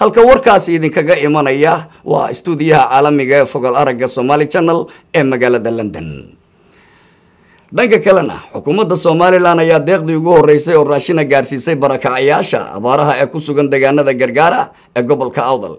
halka warkaas idinkaga imanaya waa stuudiyaha caalamiga ee Fogal Aragga Somali Channel ee magaalada London. dhanka kalena xukuumadda Soomaaliland ayaa deeqdii ugu horeysay oo raashin gaarsiisay barakacayaasha abaaraha ee ku sugan deegaanada gargaara ee gobolka Awdal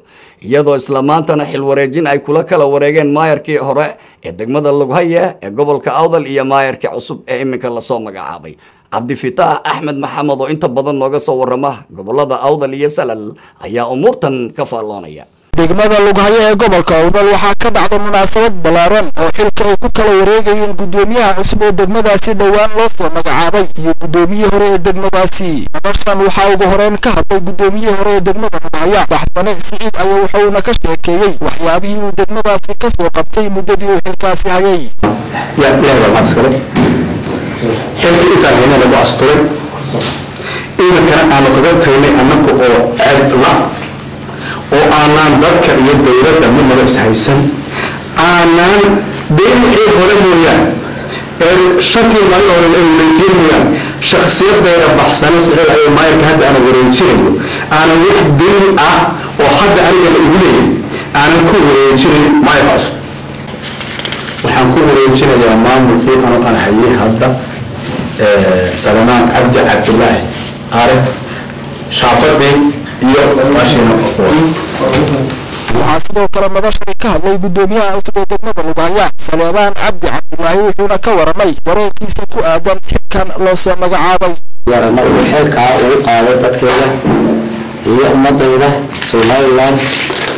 iyadoo isla maantana xil wareejin ay kula kala wareegeen maayarkii hore ee degmada Lughaya ee gobolka Awdal iyo maayarkii cusub ee iminka la soo magacaabay Cabdifataax Axmed Maxamed oo inta badan nooga soo warama gobolada Awdal iyo Salal ayaa umurtan ka faaloonaya degmada Lughaya ee gobolka Awdal waxaa ka dhacday munaasabad balaaran oo xilka ay ku kala wareegayeen gudoomiyaha cusub ee degmadaasi dhawaan loo soo magacaabay iyo gudoomiyihii hore ee degmadaasi madashan waxaa ugu horeen ka hadlay gudoomiyihii hore ee degmada Lughaya Baxsane Siciid ayaa wuxuuna ka sheekeeyay waxyaabihii uu degmadaasi ka soo qabtay muddadii uu xilkaasi hayay xilka intaan hayna lagu asturay iimankana aanu kaga tagnay annagu oo ceebla oo aanaan dadka iyo dowladda midnaba ishaysan aanaan beenixii hore mooyaan shantii maalin hore ay wareejin mooyaan shakhsiyadeeda Baxsane Siciid ayay maayarka hadda aan wareejinayo aanan wax been ah oo hadda aniga la igu leeyahay aanan ku wareejinin maayarka cusub waxaan ku wareejinayaa maamulkii aan hayay hadda Salamaan Cabdi Cabdullaahi Arag shaabadii iyo maashina waxaa sidoo kale madashan ka hadlay gudoomiyaha cusub ee degmada Lughaya Salamaan Cabdi Cabdullaahi wuxuuna ka waramay wareykiisa ku aadan xilkan loo soo magacaabay yaranay xilka uu qaaday dadkeeda iyo ummadayda Soomaaliland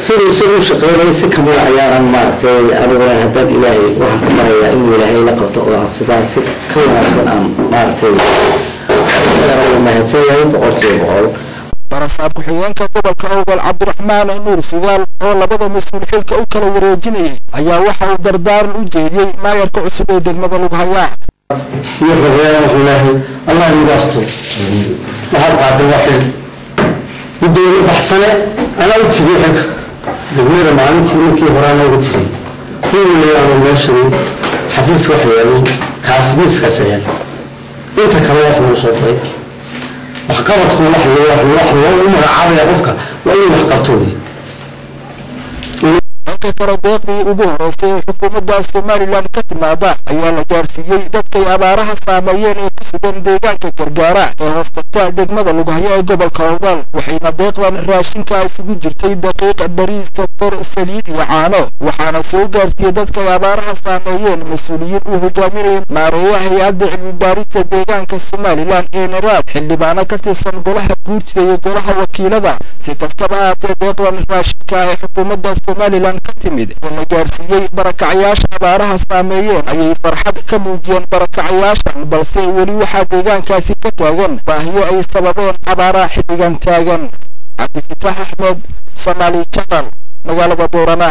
sidoo shaqeynay si kamid ayaan maartay aniga haddaan Ilaahay waxaan ka barayaa in Ilaahay la qabto oo sidaas ka wanaagsan aan maartay barasaab ku-xigeenka gobolka Awdal Cabdiraxmaan Nuur Sugaal oo labada mas'uul xilka u kala wareejinayay ayaa waxa uu dardaaran u jeediyay maayarka cusub ee degmada Lughaya iyo Ilaahay Allah yuusto waxa qaaday waxil gudoomiye Baxsane ana u tigay degmada maalintii markii horaan ugu tigay kuwii meeshan xafiis waxyeelay kaasbiiska sayay inta kale wax loo soo diray wax qabadku wax loo magacaabay qofka waa inuu wax qabto dhanka kale deeqdii ugu horeysay xukuumadda Soomaaliland ka timaada ayaa la gaarsiiyay dadkay abaaraha saameeyeen ee ku sugan deegaanka gargaara ee hoostagta degmada Lughaya ee gobolka Awdal waxayna deeqdan raashinka isugu jirtay daqiiq bariis sokor saliid iyo caano waxaana soo gaarsiiyay dadkay abaaraha saameeyeen mas'uuliyiin u hogaaminayay maareeyaha hay'adda cilmi baarista deegaanka Soomaaliland ee NRAD xildhibaano ka tirsan golaha guurtida iyo golaha wakiilada si kastaba haatee deeqdan raashinka ee xukuumadda Soomaaliland ka timid oo la gaarsiiyay barakacayaasha abaaraha saameeyeen ayay farxad ka muujiyeen barakacayaashan balse weli waxaa deegaankaasi ka taagan baahiyo ay sababeen abaaraha xilligan taagan Cabdifataax Axmed Somali Channel magaalada Boorama